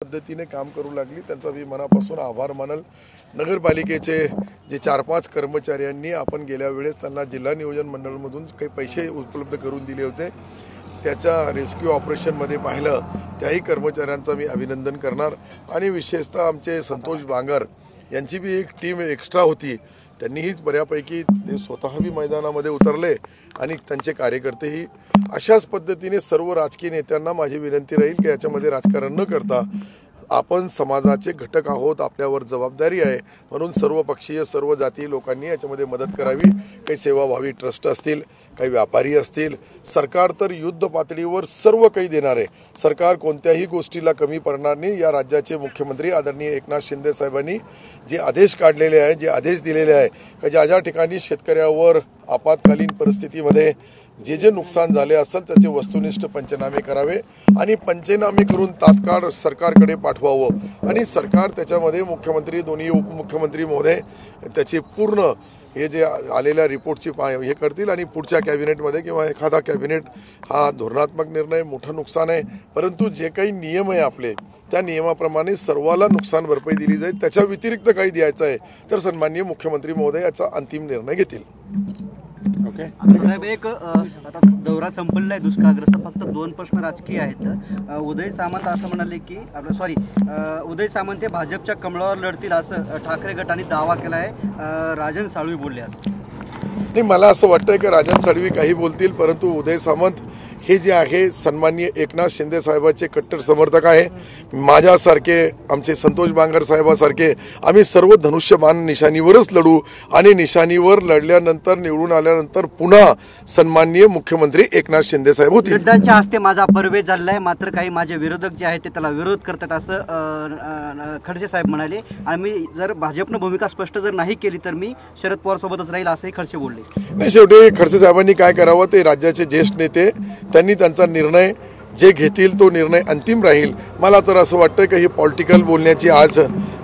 पद्धतीने काम करू लागली, त्यांचा मी मनापासून आभार मानल। नगरपालिकेचे जे 4-5 कर्मचाऱ्यांनी आपण गेल्या वेळेस त्यांना जिल्हा नियोजन मंडळामधून काही पैसे उपलब्ध करून दिले होते, त्याच्या रेस्क्यू ऑपरेशनमध्ये पाहिलं त्याही कर्मचाऱ्यांचा मी अभिनंदन करणार। आणि विशेषतः आमचे संतोष बांगर यांची भी एक टीम एक्स्ट्रा होती, त्यांनीही बऱ्यापैकी ते स्वतःही मैदानामध्ये उतरले आणि त्यांचे कार्यकर्तेही। अशाच पद्धतीने सर्व राजकीय नेत्यांना माझी विनंती राहील की याच्यामध्ये राजकारण न करता आपण समाजाचे घटक आहोत, आपल्यावर जबाबदारी आहे, म्हणून सर्व पक्षीय सर्व जाती लोकांनी याच्यामध्ये मदत करावी। काही सेवाभावी ट्रस्ट असतील, काही व्यापारी असतील, सरकार तर युद्ध पातळीवर सर्व काही देणार आहे। सरकार कोणत्याही गोष्टीला कमी पडणार नाही। या राज्याचे मुख्यमंत्री आदरणीय एकनाथ शिंदे साहेबांनी जे आदेश काढलेले आहे, जे आदेश दिलेले आहे की ज्या ज्या ठिकाणी शेतकऱ्यावर आपत्कालीन परिस्थितीमध्ये जे नुकसान झाले असेल त्याचे वस्तुनिष्ठ पंचनामे करावे आणि पंचनामे करून तात्काळ सरकारकडे पाठवावं आणि सरकार त्याच्यामध्ये मुख्यमंत्री दोन्ही उपमुख्यमंत्री महोदय त्याची पूर्ण हे जे आलेल्या रिपोर्टची हे करतील आणि पुढच्या कॅबिनेटमध्ये किंवा एखादा कॅबिनेट हा धोरणात्मक निर्णय मोठं नुकसान आहे, परंतु जे काही नियम आहे आपले त्या नियमाप्रमाणे सर्वाला नुकसान भरपाई दिली जाईल। त्याच्या व्यतिरिक्त काही द्यायचं आहे तर सन्माननीय मुख्यमंत्री महोदय याचा अंतिम निर्णय घेतील। ओके साहेब, एक आता दौरा संपलेला आहे दुष्काळग्रस्त, फक्त 2 प्रश्न राजकीय आहेत। उदय सामंत असं म्हणाले की उदय सामंत हे भाजपच्या कमळावर लढतील असं ठाकरे गटाने दावा केला आहे, राजन साळवी बोलले असं। नाही, मला असं वाटतंय की राजन साळवी काही बोलतील, परंतु उदय सामंत हे जे आहे सन्माननीय एकनाथ शिंदे साहेबांचे कट्टर समर्थक आहे। माझ्यासारखे आमचे संतोष बांगर साहेबासारखे आम्ही सर्व धनुष्यबाण निशाणीवरच लढू आणि निशाणीवर लढल्यानंतर निवडून आल्यानंतर पुन्हा सन्माननीय मुख्यमंत्री एकनाथ शिंदे साहेब होतील। गड्डांच्या हस्ते माझा परवेश झालेला आहे, मात्र काही माझे विरोधक जे आहेत ते त्याला विरोध करतात असं खडसे साहेब म्हणाले आणि मी जर भाजपनं भूमिका स्पष्ट जर नाही केली तर मी शरद पवार सोबतच राहील असंही खडसे बोलले। नाही, शेवटी खडसे साहेबांनी काय करावं, ते राज्याचे ज्येष्ठ नेते, त्यांनी त्यांचा निर्णय जे घेतील तो निर्णय अंतिम राहील। मला तर असं वाटतं की ही पॉलिटिकल बोलण्याची आज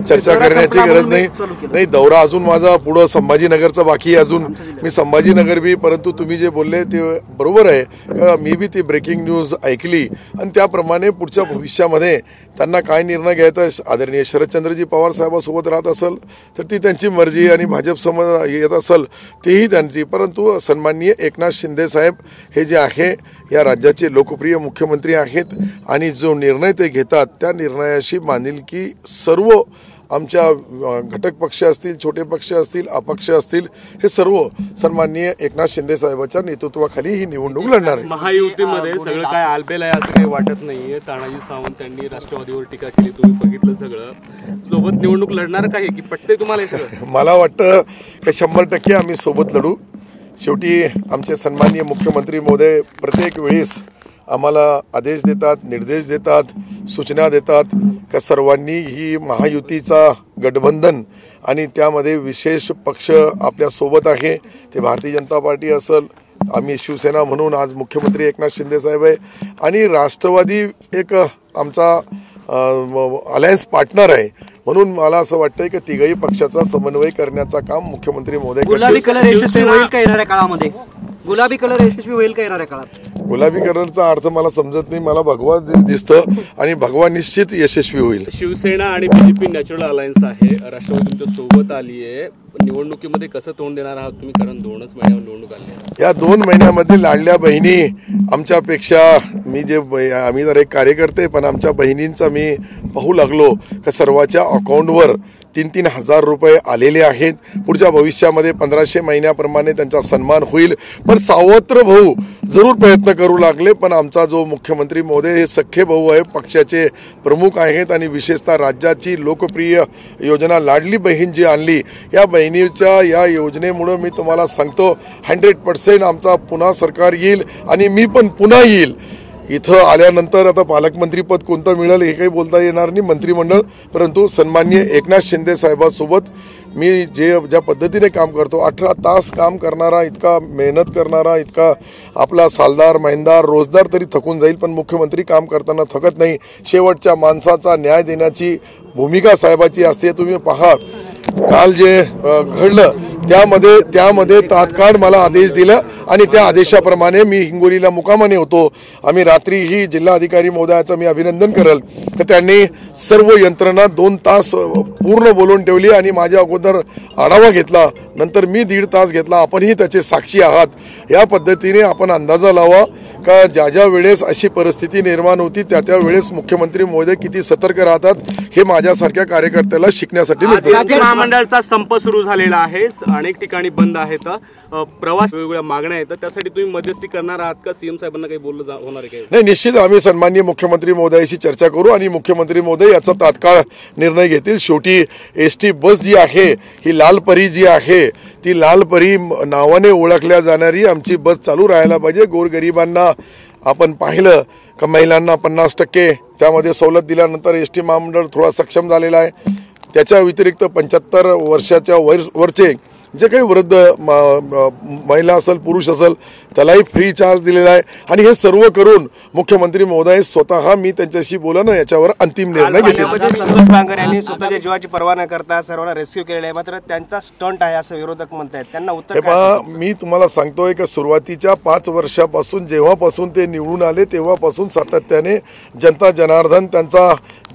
चर्चा करण्याची गरज नाही। दौरा अजून माझा पुढं संभाजीनगरचा बाकी आहे, अजून मी संभाजीनगर बी, परंतु तुम्ही जे बोलले ते बरोबर आहे। मी बी ती ब्रेकिंग न्यूज ऐकली आणि त्याप्रमाणे पुढच्या भविष्यामध्ये त्यांना काय निर्णय घ्यायचा, आदरणीय शरदचंद्रजी पवार साहेबांसोबत राहत असेल तर ती त्यांची मर्जी आणि भाजपसोबत येत असेल तेही त्यांची, परंतु सन्माननीय एकनाथ शिंदे साहेब हे जे आहे या राज्याचे लोकप्रिय मुख्यमंत्री आहेत आणि जो निर्णय ते घेतात त्या निर्णयाशी बांधिलकी सर्व आमच्या घटक पक्ष असतील, छोटे पक्ष असतील, अपक्ष असतील, हे सर्व सन्माननीय एकनाथ शिंदे साहेबांच्या नेतृत्वाखाली ही निवडणूक लढणार आहे। महायुतीमध्ये सगळं काय आलबेल आहे असं काही वाटत नाहीये। तानाजी सावंत यांनी राष्ट्रवादीवर टीका केली, तुम्ही बघितलं सगळं, सोबत निवडणूक लढणार काय की पटते तुम्हाला हे सगळं? मला वाटतं की 100% आम्ही सोबत लढू। शेवटी आमचे सन्माननीय मुख्यमंत्री महोदय प्रत्येक वेळेस आम्हाला आदेश देतात, निर्देश देतात, सूचना देतात का सर्वांनी ही महायुतीचा गठबंधन आणि त्यामध्ये विशेष पक्ष आपल्या सोबत आहे, ते भारतीय जनता पार्टी असेल, आम्ही शिवसेना म्हणून आज मुख्यमंत्री एकनाथ शिंदे साहेब आहे आणि राष्ट्रवादी एक आमचा अलायन्स पार्टनर आहे, म्हणून मला असं वाटतंय की तिघही पक्षाचा समन्वय करण्याचा काम मुख्यमंत्री महोदय करतील। गुलाबी कलर यशस्वी होईल का येणाऱ्या काळामध्ये? गुलाबी कलर यशस्वी होईल का येणाऱ्या काळात? गुलाबी कलरचा अर्थ मला समजत नाही, मला भगवा दिसतं आणि भगवा निश्चित यशस्वी होईल। शिवसेना आणि बीजेपी नॅचरल अलायन्स आहे, राष्ट्रवादी तुमच्या सोबत आली आहे, निवडणुकीमध्ये कसं तोंड देणार आहात तुम्ही? कारण 2च महिन्यावर निवडणूक आली, या 2 महिन्यामध्ये लाडल्या बहिणी आमच्यापेक्षा आम्ही तर एक कार्यकर्ते, पण आमच्या बहिणींचा मी पाहू लागलो की सर्वांच्या अकाउंटवर 3-3 हजार रुपये आलेले आहेत। पुढच्या भविष्यामध्ये 1500 महिन्याप्रमाणे त्यांचा सन्मान होईल, पण सावत्र भाऊ जरूर प्रयत्न करू लागले, पण आमचा जो मुख्यमंत्री महोदय हे सख्खे भाऊ आहे, पक्षाचे प्रमुख आहेत आणि विशेषतः राज्याची लोकप्रिय योजना लाडली बहीण जी आणली, या बहिणीच्या या योजनेमुळे मी तुम्हाला सांगतो 100% आमचा पुन्हा सरकार येईल आणि मी पण पुन्हा येईल। इथं आल्यानंतर आता पालकमंत्रीपद कोणतं मिळेल हे काही बोलता येणार नाही, मंत्रिमंडळ, परंतु सन्माननीय एकनाथ शिंदे साहेबांसोबत मी ज्या पद्धतीने काम करतो, 18 तास काम करणारा, इतका मेहनत करणारा, इतका आपला सालदार महिंदार रोजदार तरी थकून जाईल, पण मुख्यमंत्री काम करताना थकत नाही। शेवटच्या माणसाचा न्याय देण्याची भूमिका साहेबाची असते। तुम्ही पहा काल जे घडलं त्यामध्ये तात्काळ मला आदेश दिला आणि त्या आदेशाप्रमाणे मी हिंगोलीला मुक्कामाने होतो. आम्ही रात्रीही जिल्हाधिकारी महोदयाचं मी अभिनंदन करेल तर त्यांनी सर्व यंत्रणा 2 तास पूर्ण बोलून ठेवली आणि माझ्या अगोदर आढावा घेतला. नंतर मी 1.5 तास घेतला. आपणही त्याचे साक्षी आहात. या पद्धतीने आपण अंदाजा लावा का ज्या वेळेस अशी परिस्थिती निर्माण होती त्या वेळेस मुख्यमंत्री महोदय किती सतर्क राहतात हे माझ्यासारख्या कार्यकर्त्याला शिकण्यासाठी मिळतं. एसटी महामंडळाचा संप सुरू झालेला आहे. अनेक ठिकाणी बंद आहेत. प्रवास वेगवेगळ्या मागण्या आहेत. त्यासाठी तुम्ही मध्यस्थी करणार आहात का? सीएम साहेबांना काही बोललं होणार आहे का? नाही, निश्चित आम्ही सन्माननीय मुख्यमंत्री महोदयाशी चर्चा करू आणि मुख्यमंत्री महोदय याचा तात्काळ निर्णय घेतील. शेवटी एसटी बस जी आहे ही लालपरी जी आहे ती लालपरी नावाने ओळखल्या जाणारी आमची बस चालू राहायला पाहिजे. गोरगरिबांना आपण पाहिलं का महिलांना 50% त्यामध्ये सवलत दिल्यानंतर एसटी महामंडळ थोडा सक्षम झालेला आहे. त्याच्या व्यतिरिक्त 75 वर्षाच्या वरचे जे काही वृद्ध महिला असेल पुरुष असेल त्यालाही फ्री चार्ज दिलेला आहे. आणि हे सर्व करून मुख्यमंत्री महोदय स्वतः मी त्यांच्याशी बोलून याच्यावर अंतिम निर्णय घेतील. संतोष बांगर यांनी स्वतःच्या जीवाची पर्वा न करता सर्वांना रेस्क्यू केलेला आहे. मात्र त्यांचा स्टंट आहे असं विरोधक म्हणतात. त्यांना उत्तर हे पहा, मी तुम्हाला सांगतोय की सुरुवातीच्या 5 वर्षापासून जेव्हापासून ते निवडून आले तेव्हापासून सातत्याने जनता जनार्दन त्यांचा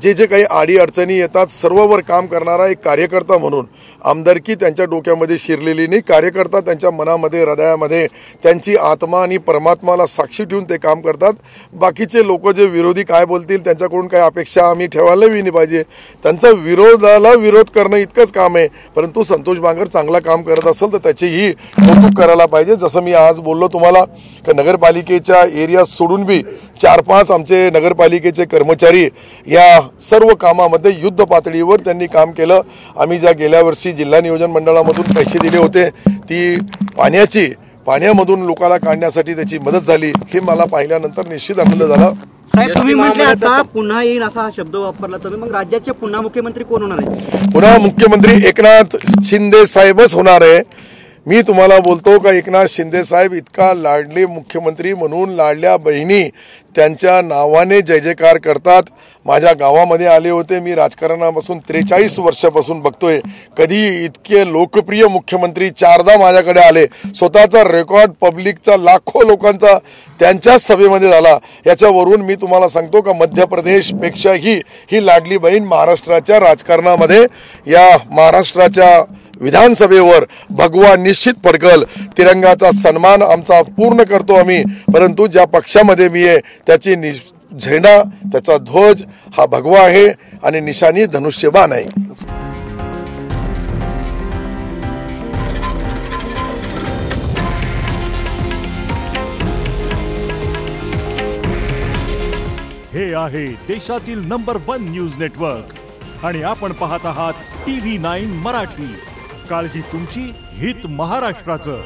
जे काही आडी अडचणी येतात सर्ववर काम करणारा एक कार्यकर्ता म्हणून आमदारकी त्यांच्या डोक्यामध्ये शिरलेली नाही. कार्यकर्ता त्यांच्या मनामध्ये हृदयामध्ये त्यांची आत्मा आणि परमात्माला साक्षी ठेवून ते काम करतात. बाकीचे लोक जे विरोधी काय बोलतील त्यांच्याकडून काय अपेक्षा आम्ही ठेवायला नाही पाहिजे. त्यांचा विरोधाला विरोध करणं इतकंच काम आहे. परंतु संतोष बांगर चांगलं काम करत असेल तर त्याचीही कौतुक करायला पाहिजे. जसं मी आज बोललो तुम्हाला की नगरपालिकेच्या एरिया सोडून बी 4-5 आमचे नगरपालिकेचे कर्मचारी या सर्व कामामध्ये युद्ध पातळीवर त्यांनी काम केलं. आम्ही ज्या गेल्या वर्षी जिल्हा नियोजन मंडळामधून पैसे दिले होते ती पाण्यामधून लोकांना काढण्यासाठी त्याची मदत झाली. हे मला पाहिल्यानंतर निश्चित आनंद झाला. साहेब, तुम्ही म्हटले आता पुन्हा येईल असा हा शब्द वापरला तुम्ही. मग राज्याचे पुन्हा मुख्यमंत्री कोण होणार आहे? पुन्हा मुख्यमंत्री एकनाथ शिंदे साहेबच होणार आहे. मी तुम्हाला बोलतो का एकनाथ शिंदे साहेब इतका लाडले मुख्यमंत्री म्हणून लाडल्या बहिणी त्यांच्या नावाने जय जयकार करतात. माझ्या गावामध्ये आले होते. मी राजकारणापासून 43 वर्षापासून बघतोय कधी इतके लोकप्रिय मुख्यमंत्री 4दा माझ्याकडे आले. स्वतःचा रेकॉर्ड पब्लिकचा लाखो लोकांचा त्यांच्याच सभेमध्ये झाला. याच्यावरून मी तुम्हाला सांगतो का मध्य प्रदेशपेक्षाही ही लाडली बहीण महाराष्ट्राच्या राजकारणामध्ये या महाराष्ट्राच्या विधानसभेवर भगवा निश्चित फडकल. तिरंगाचा सन्मान आमचा पूर्ण करतो आम्ही. परंतु ज्या पक्षामध्ये मी आहे त्याची झेंडा त्याचा ध्वज हा भगवा आहे आणि निशाणी धनुष्यबाण आहे. हे आहे देशातील नंबर 1 न्यूज नेटवर्क आणि आपण पाहत आहात TV9 मराठी. काळजी तुमची, हित महाराष्ट्राचं.